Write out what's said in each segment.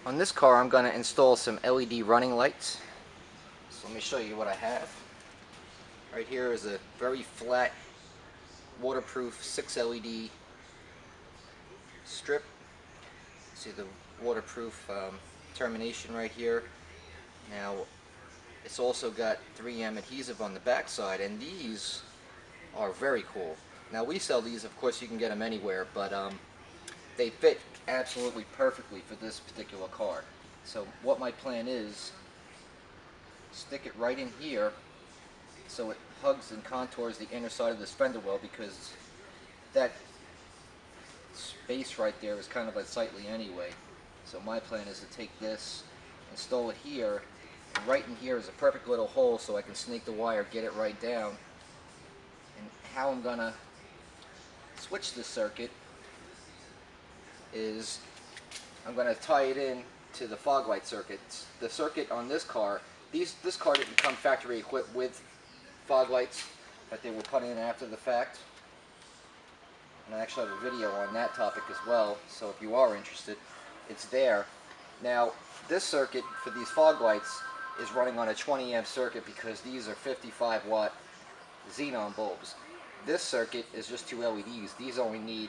On this car I'm going to install some LED running lights. So let me show you what I have. Right here is a very flat waterproof 6 LED strip. See the waterproof termination right here. Now it's also got 3M adhesive on the back side, and these are very cool. Now we sell these, of course you can get them anywhere, but they fit absolutely perfectly for this particular car. So what my plan is, stick it right in here so it hugs and contours the inner side of the fender well, because that space right there is kind of unsightly anyway. So my plan is to take this, install it here, and right in here is a perfect little hole so I can snake the wire, get it right down. And how I'm gonna switch this circuit is I'm going to tie it in to the fog light circuit. The circuit on this car, this car didn't come factory equipped with fog lights, but they were put in after the fact. And I actually have a video on that topic as well, so if you are interested, it's there. Now, this circuit for these fog lights is running on a 20 amp circuit because these are 55 watt xenon bulbs. This circuit is just 2 LEDs. These only need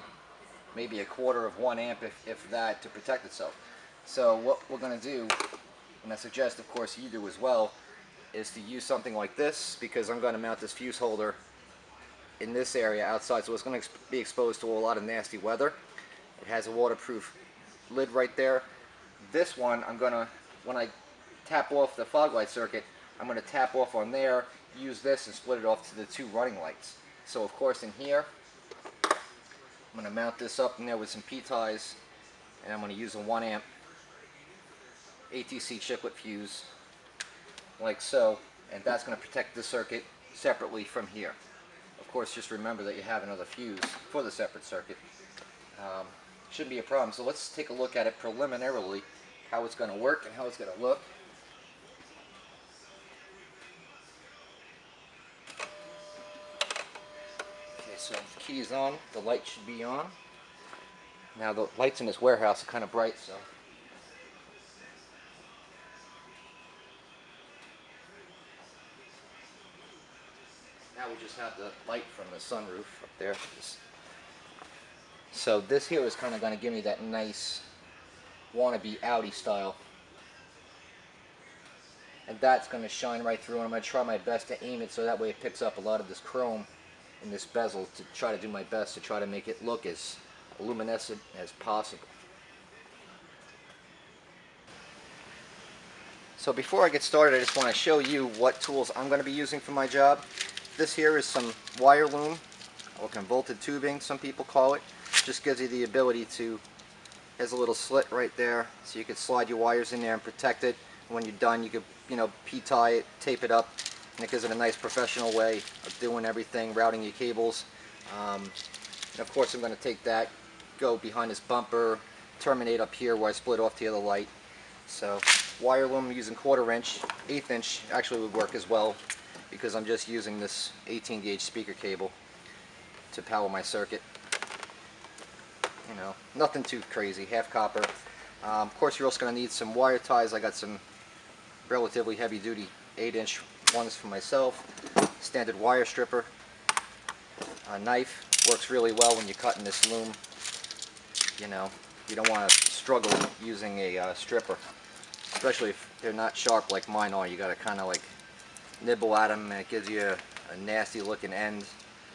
maybe 1/4 of 1 amp, if that, to protect itself. So what we're going to do, and I suggest of course you do as well, is to use something like this, because I'm going to mount this fuse holder in this area outside, so it's going to be exposed to a lot of nasty weather. It has a waterproof lid right there. This one, I'm going to, when I tap off the fog light circuit, I'm going to tap off on there, use this and split it off to the 2 running lights. So of course in here, I'm going to mount this up in there with some P-ties, and I'm going to use a 1 amp ATC chiclet fuse, like so, and that's going to protect the circuit separately from here. Of course, just remember that you have another fuse for the separate circuit. Shouldn't be a problem. So let's take a look at it preliminarily, how it's going to work and how it's going to look. So the key is on, the light should be on. Now the lights in this warehouse are kind of bright, so now we just have the light from the sunroof up there. So this here is kind of going to give me that nice wannabe Audi style, and that's going to shine right through, and I'm going to try my best to aim it so that way it picks up a lot of this chrome in this bezel, to try to do my best to try to make it look as luminescent as possible. So before I get started, I just want to show you what tools I'm going to be using for my job. This here is some wire loom, or convolted tubing some people call it. Just gives you the ability to, there's a little slit right there, so you can slide your wires in there and protect it. When you're done, you could, P-tie it, tape it up, and it gives it a nice professional way of doing everything, routing your cables. And of course I'm going to take that, go behind this bumper, terminate up here where I split off the other light. So wire loom using 1/4 inch, 1/8 inch actually would work as well, because I'm just using this 18 gauge speaker cable to power my circuit. Nothing too crazy, half copper. Of course you're also going to need some wire ties. I got some relatively heavy duty 8-inch ones for myself. Standard wire stripper. A knife works really well when you're cutting this loom. You don't want to struggle using a stripper, especially if they're not sharp like mine are. You got to kind of like nibble at them, and it gives you a nasty looking end.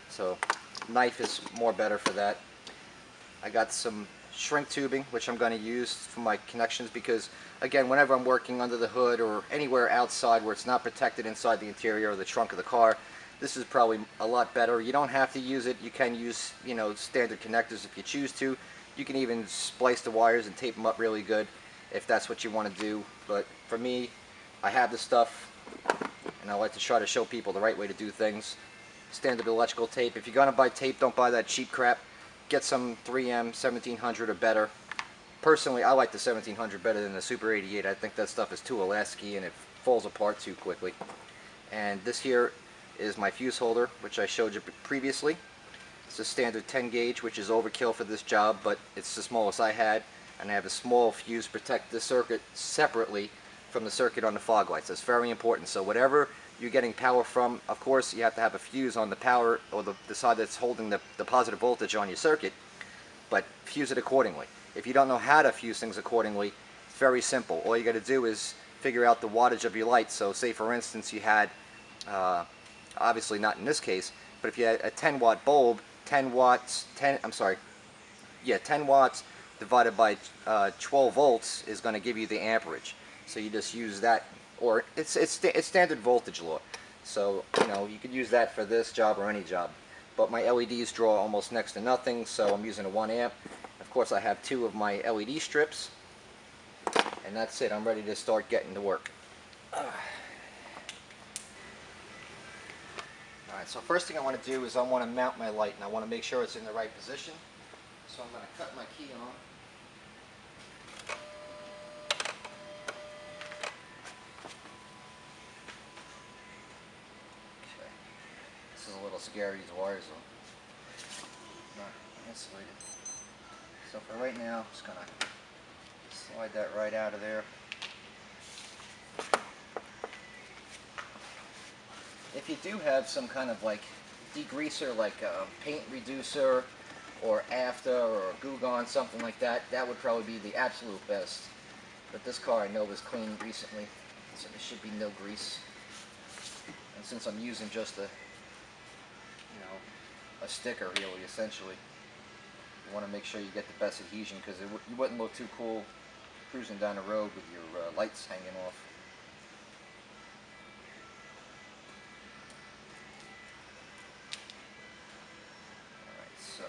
So knife is more better for that. I got some shrink tubing, which I'm going to use for my connections, because again, whenever I'm working under the hood or anywhere outside where it's not protected inside the interior or the trunk of the car, this is probably a lot better. You don't have to use it. You can use standard connectors if you choose to. You can even splice the wires and tape them up really good if that's what you want to do. But for me, I have this stuff, and I like to try to show people the right way to do things. Standard electrical tape. If you're going to buy tape, don't buy that cheap crap. Get some 3M 1700 or better. Personally, I like the 1700 better than the Super 88. I think that stuff is too elasticy and it falls apart too quickly. And this here is my fuse holder, which I showed you previously. It's a standard 10 gauge, which is overkill for this job, but it's the smallest I had. and I have a small fuse to protect the circuit separately from the circuit on the fog lights. That's very important. So whatever you're getting power from, of course you have to have a fuse on the power, or the side that's holding the positive voltage on your circuit, but fuse it accordingly. If you don't know how to fuse things accordingly, it's very simple. All you got to do is figure out the wattage of your lights. So say for instance you had, obviously not in this case, but if you had a 10 watt bulb, 10 watts divided by 12 volts is going to give you the amperage. So you just use that, or it's standard voltage law. So you know, you could use that for this job or any job. But my LEDs draw almost next to nothing, so I'm using a 1 amp. Of course I have 2 of my LED strips, and that's it. I'm ready to start getting to work. Alright, so first thing I want to do is I want to mount my light, and I want to make sure it's in the right position. So I'm going to cut my key on. Okay. This is a little scary, these wires are not insulated. So for right now, I'm just going to slide that right out of there. If you do have some kind of like degreaser, like a paint reducer or after or Goo Gone, something like that, that would probably be the absolute best. But this car I know was cleaned recently, so there should be no grease. And since I'm using just a sticker really, essentially, you want to make sure you get the best adhesion, because you wouldn't look too cool cruising down the road with your lights hanging off. Alright, so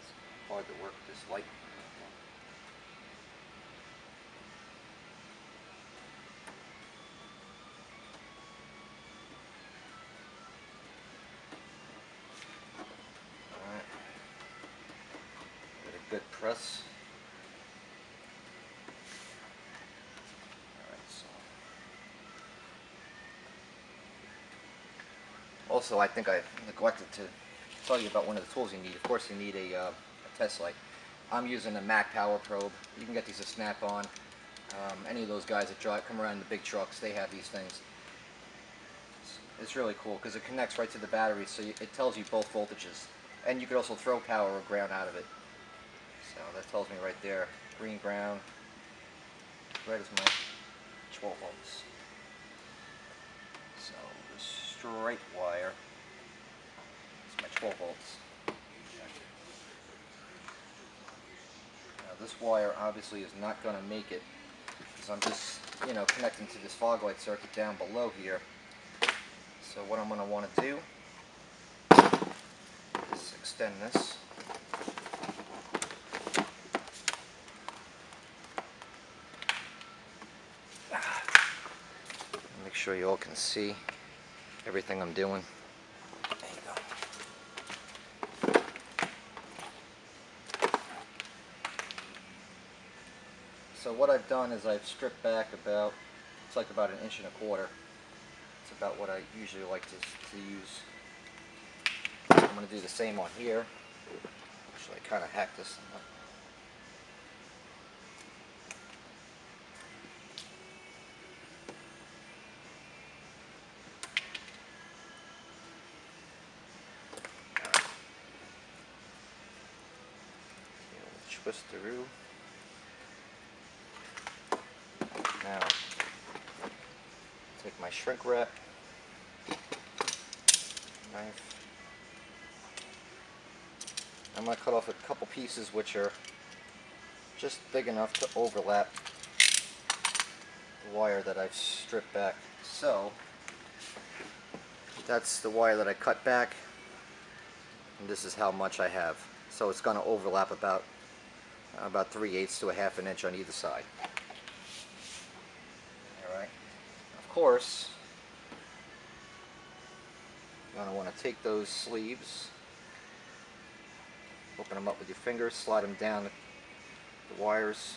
it's hard to work with this light. Good press. Alright, so also I think I neglected to tell you about one of the tools you need. Of course you need a test light. I'm using a Mac Power Probe. You can get these at Snap-on. Any of those guys that come around in the big trucks, they have these things. It's really cool because it connects right to the battery, so it tells you both voltages. And you could also throw power or ground out of it. So that tells me right there, green ground, red is my 12 volts. So the straight wire is my 12 volts. Now this wire obviously is not going to make it, because I'm just, connecting to this fog light circuit down below here. So what I'm going to want to do is extend this. Make sure you all can see everything I'm doing. There you go. So what I've done is I've stripped back about, it's like about 1.25 inches. It's about what I usually like to use. I'm going to do the same on here. Actually, I kind of hacked this thing up. Twist through. Now, take my shrink wrap, knife. I'm going to cut off a couple pieces which are just big enough to overlap the wire that I've stripped back. So, that's the wire that I cut back, and this is how much I have. So it's going to overlap about 3/8 to 1/2 inch on either side. Alright. Of course, you're going to want to take those sleeves, open them up with your fingers, slide them down the wires.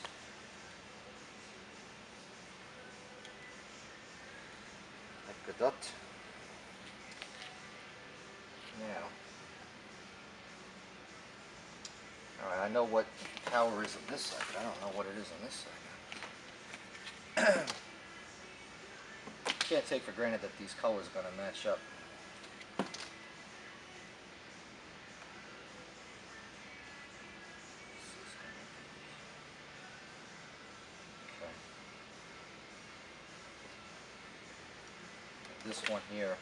Gedut. Now, alright, I know what power is on this side, but I don't know what it is on this side. Can't take for granted that these colors are going to match up. Okay. This one here,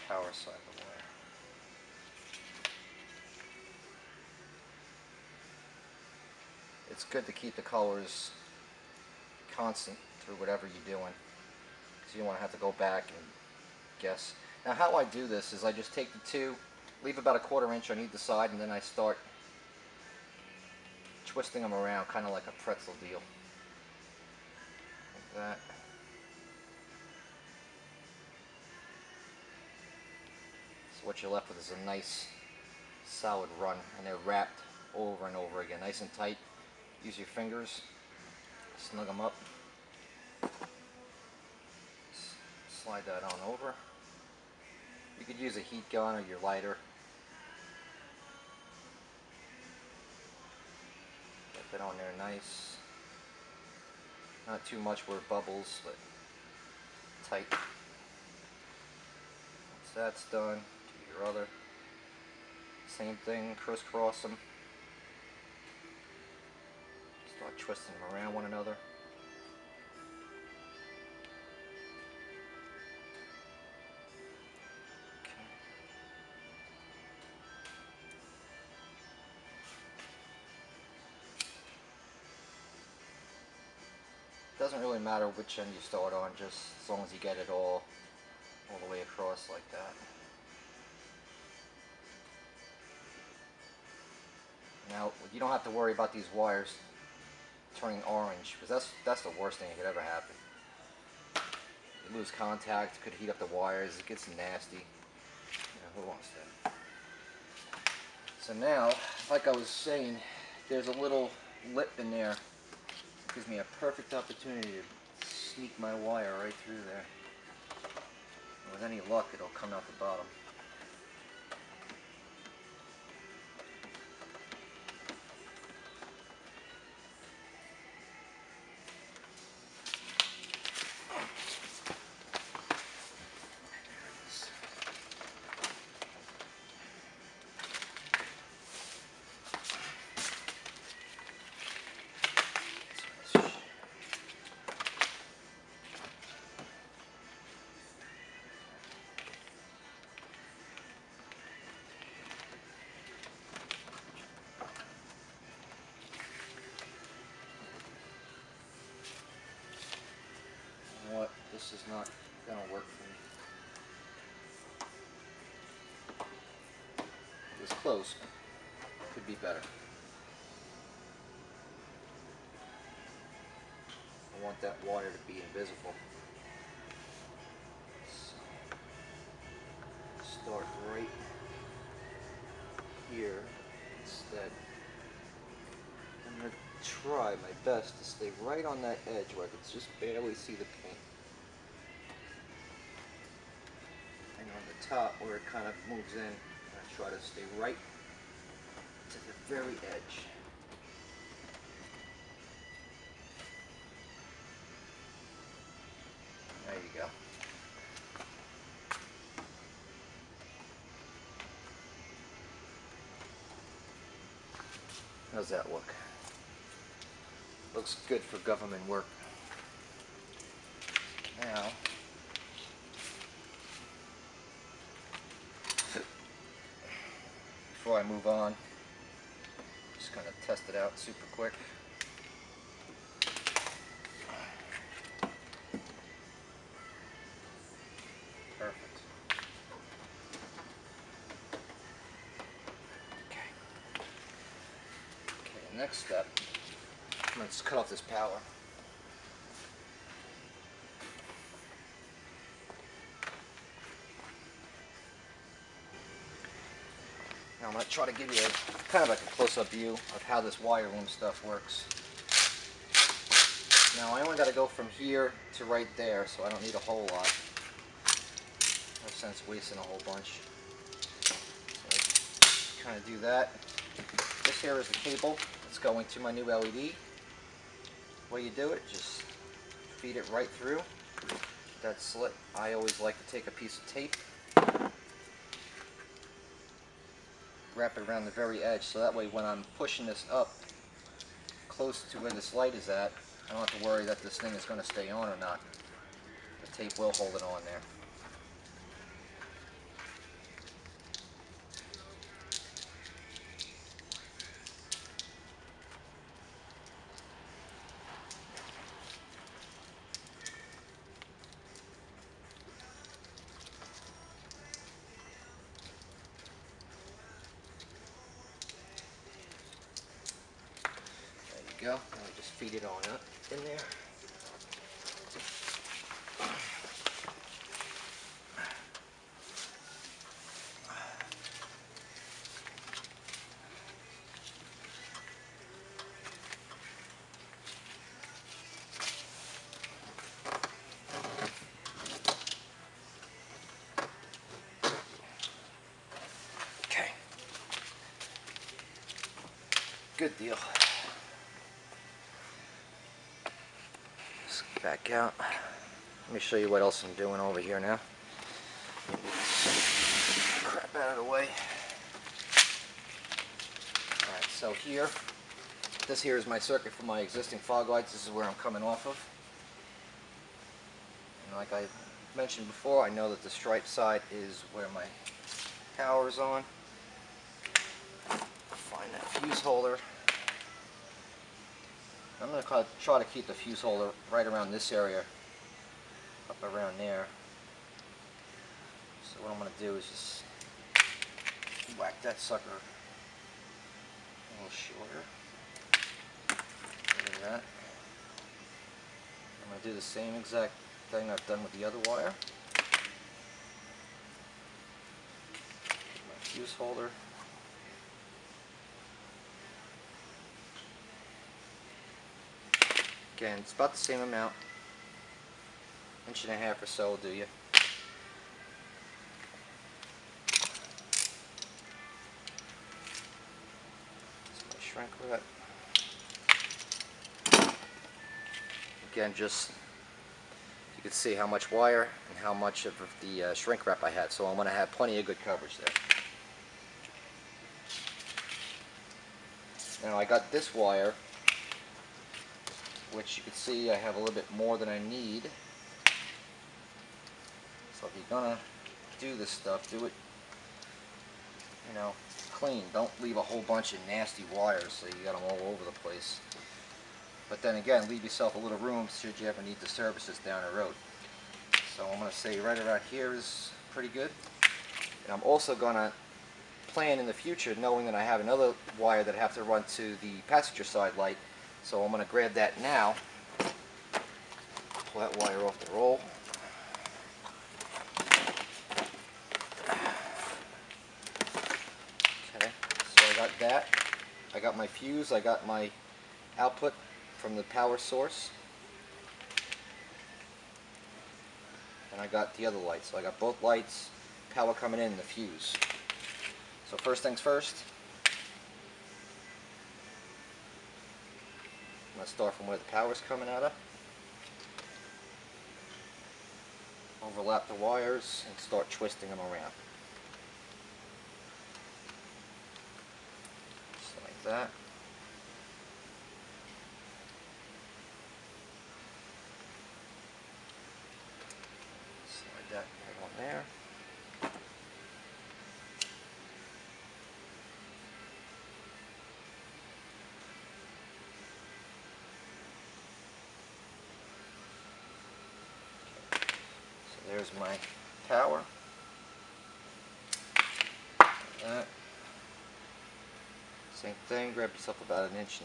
power side of the wire. It's good to keep the colors constant through whatever you're doing, so you don't want to have to go back and guess. Now how I do this is I just take the two, leave about a 1/4 inch on either side, and then I start twisting them around kind of like a pretzel deal. Like that. So what you're left with is a nice solid run, and they're wrapped over and over again, nice and tight. Use your fingers, snug them up, slide that on over. You could use a heat gun or your lighter. Get that on there nice. Not too much where it bubbles, but tight. Once that's done, do your other. Same thing, crisscross them. Start twisting them around one another. Okay. Doesn't really matter which end you start on, just as long as you get it all the way across like that. Now, you don't have to worry about these wires turning orange, because that's the worst thing that could ever happen. You lose contact, could heat up the wires, it gets nasty. You know, who wants that? So now, like I was saying, there's a little lip in there. It gives me a perfect opportunity to sneak my wire right through there. And with any luck, it'll come out the bottom. This is not going to work for me. It was close, but could be better. I want that wire to be invisible. So, start right here instead. I'm going to try my best to stay right on that edge where I can just barely see the paint. And on the top where it kind of moves in, I try to stay right to the very edge. There you go. How's that look? Looks good for government work. Now, before I move on, just kind of test it out super quick. Perfect. Okay. Okay, next step, let's cut off this power. Now I'm going to try to give you kind of like a close-up view of how this wire loom stuff works. Now I only got to go from here to right there, so I don't need a whole lot. No sense wasting a whole bunch. So kind of do that. This here is the cable that's going to my new LED. The way you do it, just feed it right through that slit. I always like to take a piece of tape, wrap it around the very edge, so that way when I'm pushing this up close to where this light is at, I don't have to worry that this thing is going to stay on or not. The tape will hold it on there. There you go. Now we just feed it on up in there. Okay. Good deal. Let's get back out. Let me show you what else I'm doing over here now. Crap out of the way. Alright, so here, this here is my circuit for my existing fog lights. This is where I'm coming off of. And like I mentioned before, I know that the stripe side is where my power is on. Find that fuse holder. I'm going to try to keep the fuse holder right around this area, up around there. So what I'm going to do is just whack that sucker a little shorter. Look at that. I'm going to do the same exact thing I've done with the other wire. My fuse holder. Again, it's about the same amount. 1.5 inches or so will do you. That's my shrink wrap. Again, just you can see how much wire and how much of the shrink wrap I had, so I'm going to have plenty of good coverage there. Now I got this wire, which you can see I have a little bit more than I need. So if you're gonna do this stuff, do it, you know, clean. Don't leave a whole bunch of nasty wires so you got them all over the place. But then again, leave yourself a little room should you ever need to service this down the road. So I'm gonna say right around here is pretty good. And I'm also gonna plan in the future, knowing that I have another wire that I have to run to the passenger side light. So I'm going to grab that now, pull that wire off the roll. Okay, so I got that. I got my fuse, I got my output from the power source. And I got the other lights. So I got both lights, power coming in, and the fuse. So first things first, I'm going to start from where the power's coming out of. Overlap the wires and start twisting them around. Just like that. Slide that right on there. There's my power. Like that. Same thing, grab yourself about 1.5 inches.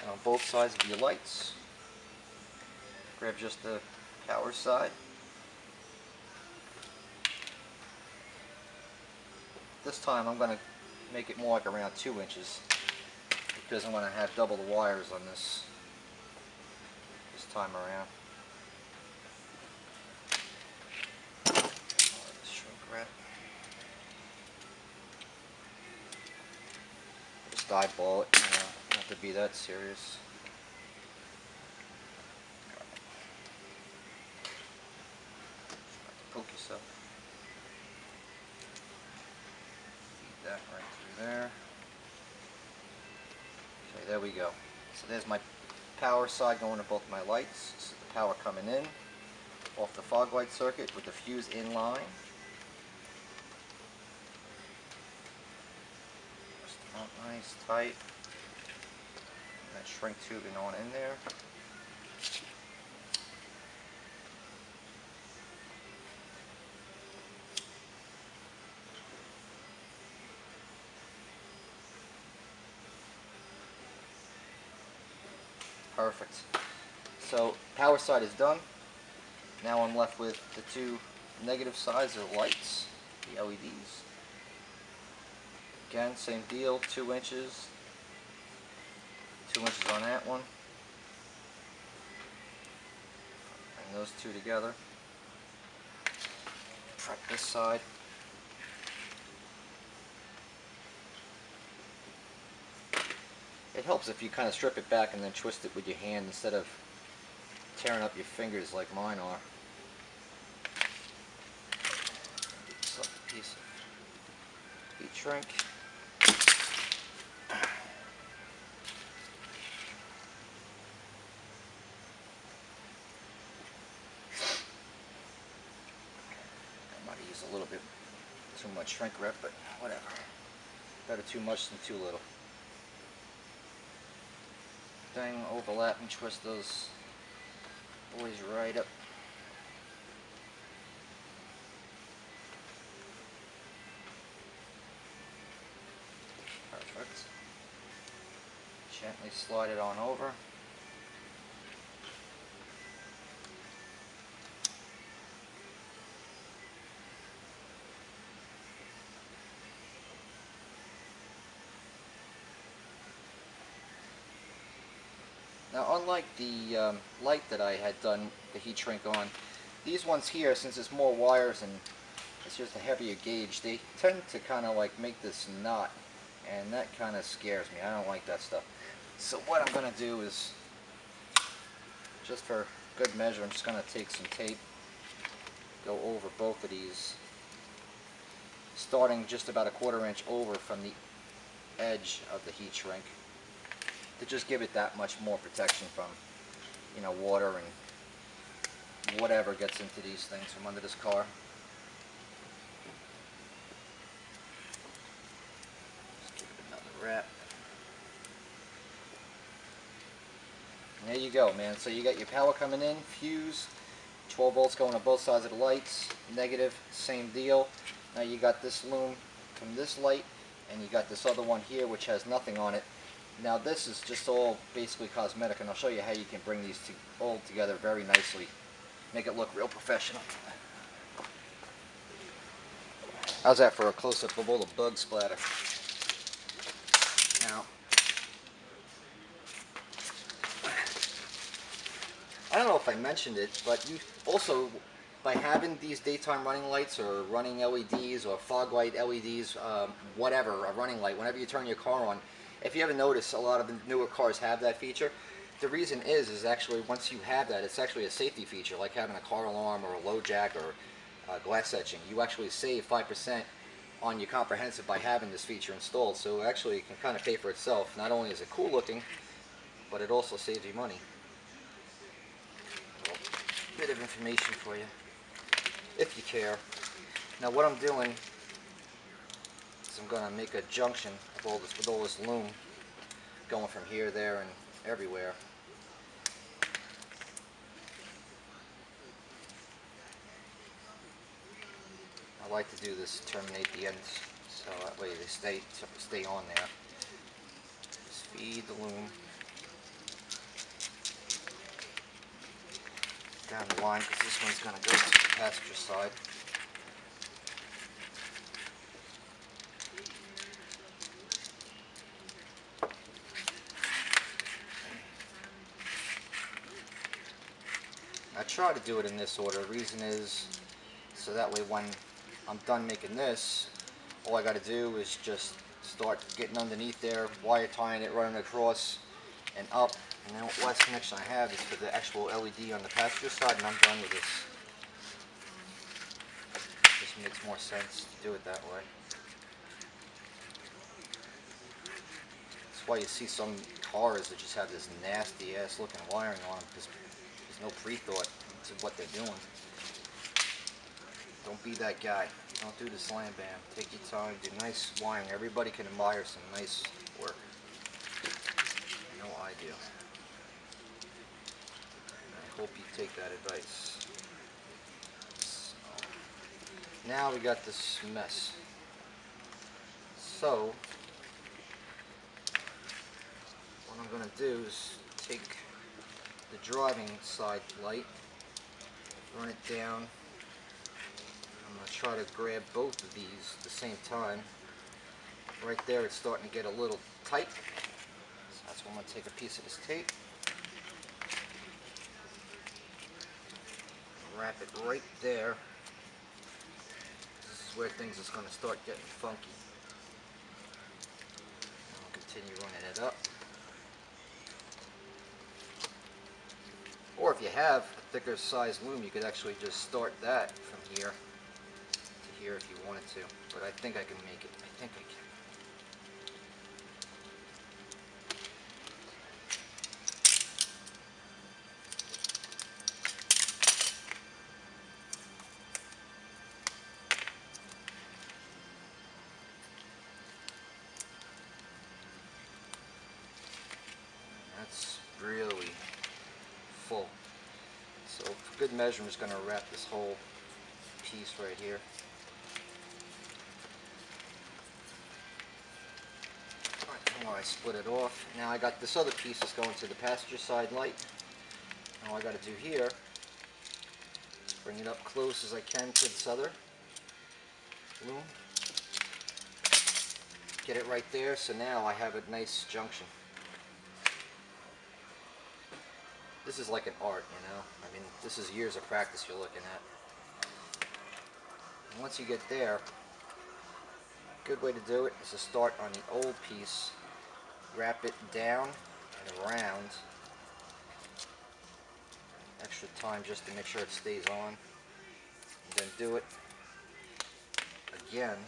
And on both sides of your lights, grab just the power side. This time I'm going to make it more like around 2 inches, because I'm going to have double the wires on this time around. Shrink wrap. Just eyeball it, you know, don't have to be that serious. Poke yourself. Feed that right through there. Okay, there we go. So there's my power side going to both my lights. This is the power coming in off the fog light circuit with the fuse in line. Just mount nice, tight. And that shrink tubing on in there. Perfect. So power side is done. Now I'm left with the two negative sides of the lights, the LEDs. Again, same deal, 2 inches. 2 inches on that one. Bring those two together. Prep this side. It helps if you kind of strip it back and then twist it with your hand instead of tearing up your fingers like mine are. Get yourself a piece of heat shrink. I might have used a little bit too much shrink wrap, but whatever. Better too much than too little. Thing, overlap and twist those boys right up. Perfect. Gently slide it on over. Now, unlike the light that I had done the heat shrink on, these ones here, since it's more wires and it's just a heavier gauge, they tend to kind of like make this knot, and that kind of scares me. I don't like that stuff. So what I'm going to do is, just for good measure, I'm just going to take some tape, go over both of these, starting just about a 1/4 inch over from the edge of the heat shrink, to just give it that much more protection from, you know, water and whatever gets into these things from under this car. Just give it another wrap. And there you go, man. So you got your power coming in, fuse, 12 volts going on both sides of the lights, negative, same deal. Now you got this loom from this light, and you got this other one here which has nothing on it. Now this is just all basically cosmetic, and I'll show you how you can bring these all together very nicely. Make it look real professional. How's that for a close-up of all the bug splatter? Now, I don't know if I mentioned it, but you also, by having these daytime running lights or running LEDs or fog light LEDs, whatever, a running light, whenever you turn your car on, if you ever notice, a lot of the newer cars have that feature. The reason is actually once you have that, it's actually a safety feature, like having a car alarm or a low jack or glass etching. You actually save 5% on your comprehensive by having this feature installed. So actually it can kind of pay for itself. Not only is it cool looking, but it also saves you money. A bit of information for you, if you care. Now what I'm doing, I'm going to make a junction of all this, with all this loom going from here, there, and everywhere. I like to do this to terminate the ends, so that way they stay on there. Just feed the loom down the line, because this one's going to go to the passenger side. try to do it in this order. The reason is so that way when I'm done making this, all I got to do is just start getting underneath there, wire tying it, running across and up. And then the last connection I have is for the actual LED on the passenger side, and I'm done with this. Just makes more sense to do it that way. That's why you see some cars that just have this nasty ass looking wiring on them, because there's no pre-thought into what they're doing. Don't be that guy. Don't do the slam bam. Take your time, do nice wiring. Everybody can admire some nice work. No, I do. I hope you take that advice. So, now we got this mess. So, what I'm going to do is take the driving side light, run it down. I'm going to try to grab both of these at the same time. Right there it's starting to get a little tight. So that's why I'm going to take a piece of this tape. Wrap it right there. This is where things is going to start getting funky. I'll continue running it up. Or if you have a thicker size loom, you could actually just start that from here to here if you wanted to. But I think I can make it. I think I can. That's really full. So for good measure, I'm just going to wrap this whole piece right here. Now I split it off. Now I got this other piece that's going to the passenger side light. All I got to do here, bring it up close as I can to this other loom. Get it right there, so now I have a nice junction. This is like an art, you know? I mean, this is years of practice you're looking at. And once you get there, a good way to do it is to start on the old piece, wrap it down and around. Extra time just to make sure it stays on. And then do it again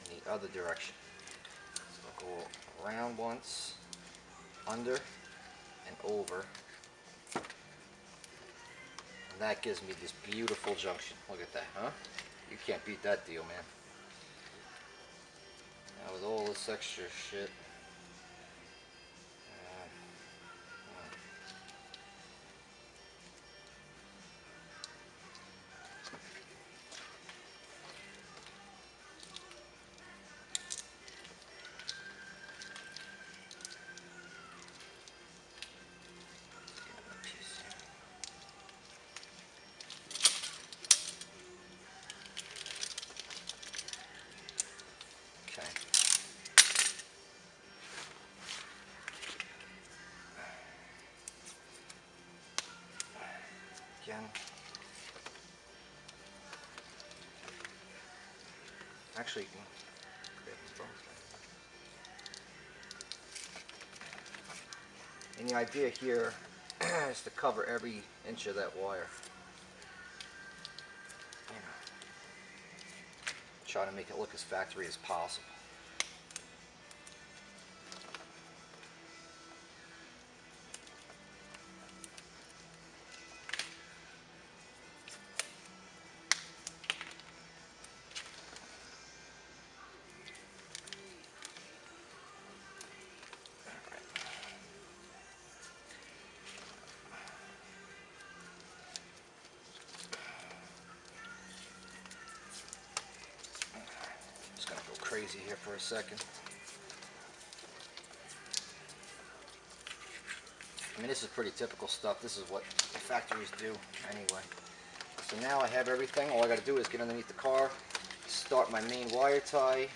in the other direction. So go around once, under, and over. And that gives me this beautiful junction. Look at that, huh? You can't beat that deal, man. Now with all this extra shit. Again. Actually, you can grab them both. And the idea here is to cover every inch of that wire. You know, try to make it look as factory as possible. Crazy here for a second. I mean, this is pretty typical stuff. This is what the factories do anyway. So now I have everything. All I got to do is get underneath the car, start my main wire tie,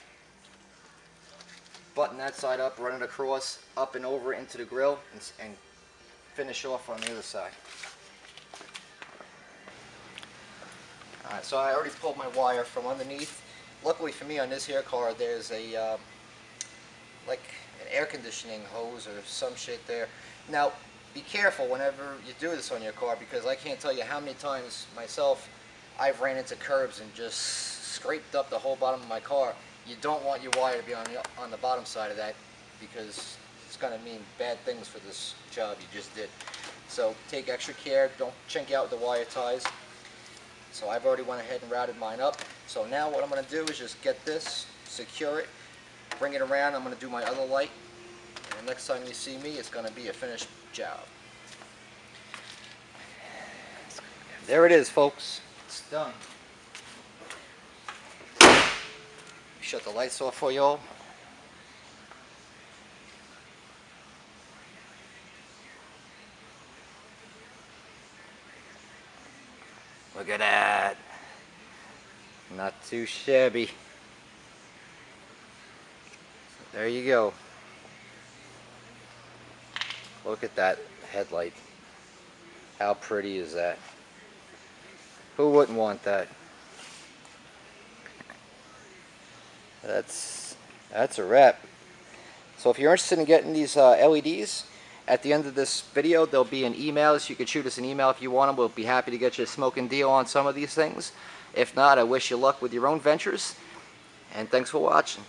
button that side up, run it across, up and over into the grill, and finish off on the other side. Alright, so I already pulled my wire from underneath. Luckily for me, on this here car, there's a like an air conditioning hose or some shit there. Now, be careful whenever you do this on your car, because I can't tell you how many times myself I've ran into curbs and just scraped up the whole bottom of my car. You don't want your wire to be on the bottom side of that, because it's going to mean bad things for this job you just did. So take extra care, don't chink out the wire ties. So I've already went ahead and routed mine up. So now what I'm going to do is just get this, secure it, bring it around. I'm going to do my other light, and the next time you see me, it's going to be a finished job. There it is, folks. It's done. Shut the lights off for y'all. Look at that. Not too shabby. There you go. Look at that headlight. How pretty is that? Who wouldn't want that? That's a wrap. So if you're interested in getting these LEDs, at the end of this video there'll be an email, so you can shoot us an email if you want them. We'll be happy to get you a smoking deal on some of these things. If not, I wish you luck with your own ventures, and thanks for watching.